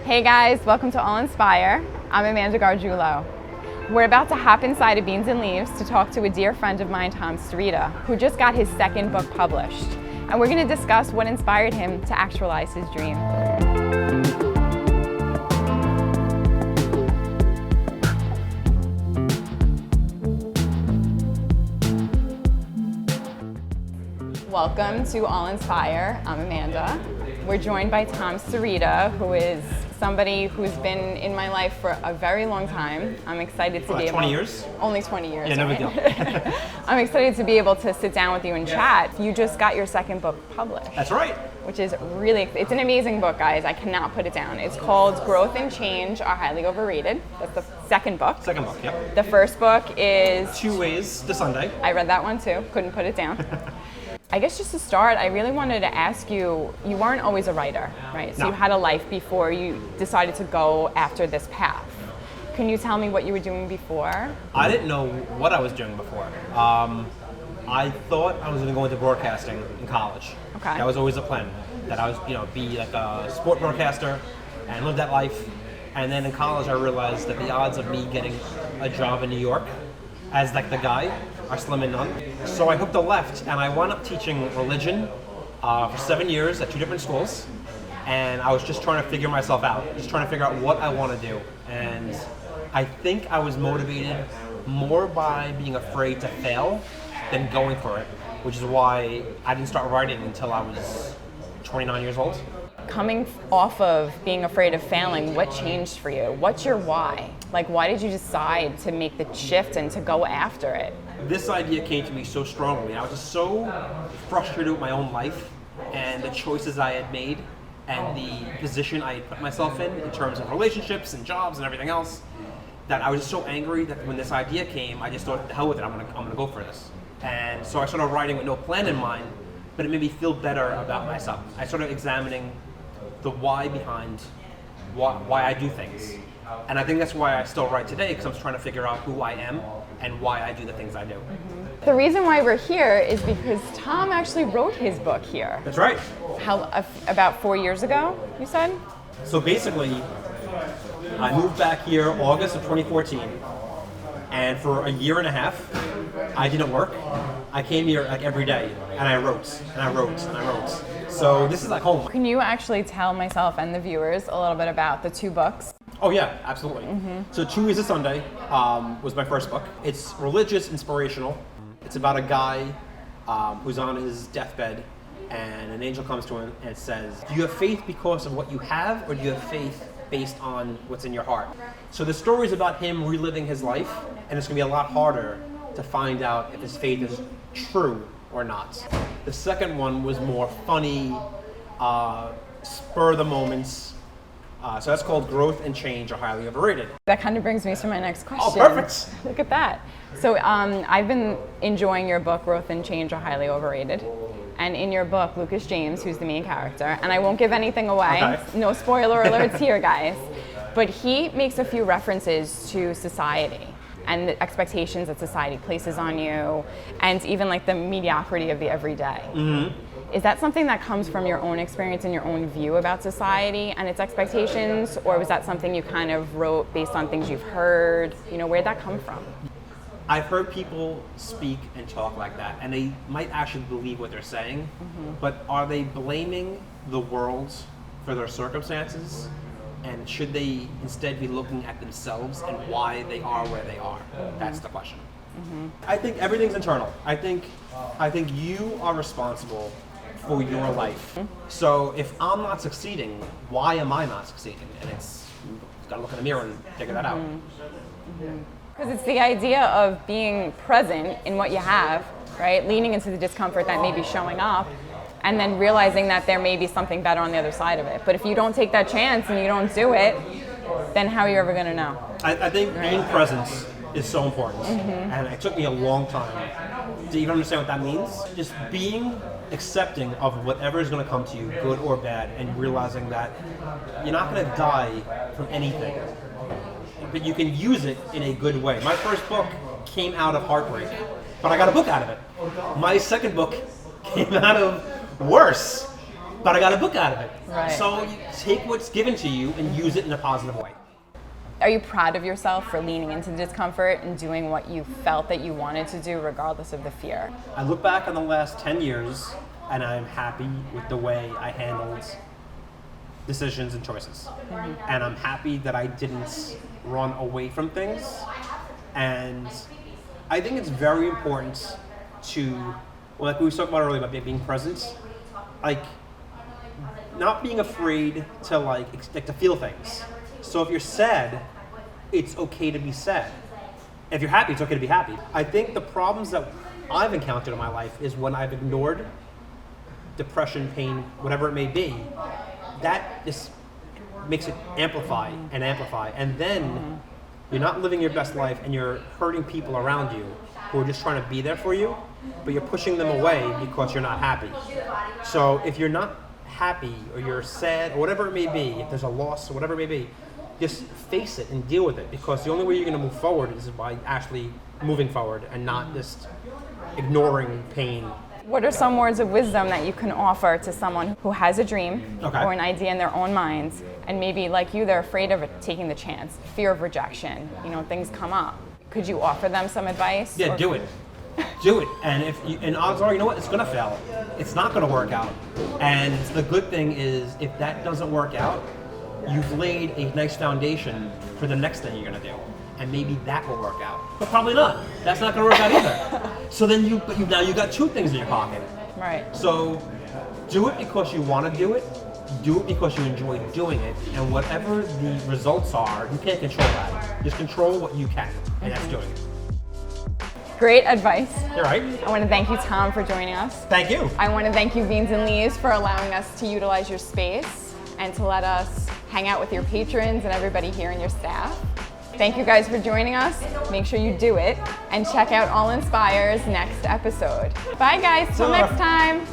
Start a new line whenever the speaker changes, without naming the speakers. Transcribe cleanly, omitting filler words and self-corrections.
Hey guys, welcome to All Inspire. I'm Amanda Gargiulo. We're about to hop inside of Beans and Leaves to talk to a dear friend of mine, Tom Starita, who just got his second book published. And we're going to discuss what inspired him to actualize his dream. Welcome to All Inspire. I'm Amanda. We're joined by Tom Starita, who is somebody who's been in my life for a very long time. I'm excited to be able...
20 years?
Only 20 years,
Yeah, no big deal.
I'm excited to be able to sit down with you and chat. You just got your second book published.
That's right.
Which is really, it's an amazing book, guys. I cannot put it down. It's called Growth and Change Are Highly Overrated. That's the second book.
Second book, yep.
The first book is...
2 Ways to Sunday.
I read that one too, couldn't put it down. I guess just to start, I really wanted to ask you, you weren't always a writer, right? So
No.
you had a life before you decided to go after this path. Can you tell me what you were doing before?
I didn't know what I was doing before. I thought I was going to go into broadcasting in college.
Okay.
That was always a plan, that I was, be like a sport broadcaster and live that life. And then in college, I realized that the odds of me getting a job in New York as like the guy are slim and none. So I hooked a left, and I wound up teaching religion for 7 years at 2 different schools. And I was just trying to figure myself out, just trying to figure out what I want to do. And I think I was motivated more by being afraid to fail than going for it, which is why I didn't start writing until I was 29 years old.
Coming off of being afraid of failing, what changed for you? What's your why? Like, why did you decide to make the shift and to go after it?
This idea came to me so strongly. I was just so frustrated with my own life and the choices I had made and the position I had put myself in terms of relationships and jobs and everything else, that I was just so angry that when this idea came, I just thought, the hell with it, I'm gonna go for this. And so I started writing with no plan in mind, but it made me feel better about myself. I started examining the why behind why I do things. And I think that's why I still write today, because I'm trying to figure out who I am and why I do the things I do.
Mm-hmm. The reason why we're here is because Tom actually wrote his book here.
That's right.
About 4 years ago, you said?
So basically, I moved back here August of 2014, and for a year and a half, I didn't work. I came here like every day, and I wrote, and I wrote, and I wrote. So this is like home.
Can you actually tell myself and the viewers a little bit about the 2 books?
Oh yeah, absolutely. Mm-hmm. So 2 Ways to Sunday was my first book. It's religious, inspirational. It's about a guy who's on his deathbed, and an angel comes to him and says, do you have faith because of what you have, or do you have faith based on what's in your heart? So the story is about him reliving his life, and it's going to be a lot harder to find out if his faith is true or not. The second one was more funny, spur of the moments. So that's called Growth and Change Are Highly Overrated.
That kind of brings me to my next question.
Oh, perfect.
Look at that. So I've been enjoying your book, Growth and Change Are Highly Overrated. And in your book, Lucas James, who's the main character, and I won't give anything away,
Okay.
No spoiler alerts here, guys, but he makes a few references to society and the expectations that society places on you, and even like the mediocrity of the everyday. Mm-hmm. Is that something that comes from your own experience and your own view about society and its expectations, or was that something you kind of wrote based on things you've heard? Where'd that come from?
I've heard people speak and talk like that, and they might actually believe what they're saying, but are they blaming the world for their circumstances? And should they instead be looking at themselves and why they are where they are? That's the question. Mm-hmm. I think everything's internal. I think you are responsible for your life. So if I'm not succeeding, why am I not succeeding? And it's, you gotta look in the mirror and figure that out.
Because it's the idea of being present in what you have, right? Leaning into the discomfort that may be showing up, and then realizing that there may be something better on the other side of it. But if you don't take that chance and you don't do it, then how are you ever gonna know?
I think being present is so important. And it took me a long time to even understand what that means. Just being accepting of whatever is going to come to you, good or bad, and realizing that you're not going to die from anything, but you can use it in a good way. My first book came out of heartbreak, but I got a book out of it. My second book came out of worse, but I got a book out of it.
Right.
So you take what's given to you and use it in a positive way.
Are you proud of yourself for leaning into discomfort and doing what you felt that you wanted to do regardless of the fear?
I look back on the last 10 years and I'm happy with the way I handled decisions and choices. And I'm happy that I didn't run away from things. And I think it's very important to, well, like we talked about earlier about being present, like not being afraid to like to feel things. So if you're sad, it's okay to be sad. If you're happy, it's okay to be happy. I think the problems that I've encountered in my life is when I've ignored depression, pain, whatever it may be, that just makes it amplify, and then you're not living your best life and you're hurting people around you who are just trying to be there for you, but you're pushing them away because you're not happy. So if you're not happy or you're sad or whatever it may be, if there's a loss or whatever it may be, just face it and deal with it, because the only way you're going to move forward is by actually moving forward and not just ignoring pain.
What are some words of wisdom that you can offer to someone who has a dream or an idea in their own minds, and maybe like you, they're afraid of taking the chance, fear of rejection, things come up. Could you offer them some advice?
Yeah, do it. Do it. And odds are, you know what, it's going to fail. It's not going to work out. And the good thing is, if that doesn't work out, you've laid a nice foundation for the next thing you're going to do. And maybe that will work out. But probably not. That's not going to work out either. So then now you got two things in your pocket.
Right.
So do it because you want to do it. Do it because you enjoy doing it. And whatever the results are, you can't control that. Just control what you can, and that's doing it.
Great advice.
All right.
I want to thank you, Tom, for joining us.
Thank you.
I want to thank you, Beans and Leaves, for allowing us to utilize your space and to let us hang out with your patrons and everybody here and your staff. Thank you guys for joining us. Make sure you do it and check out All Inspire's next episode. Bye guys, till next time.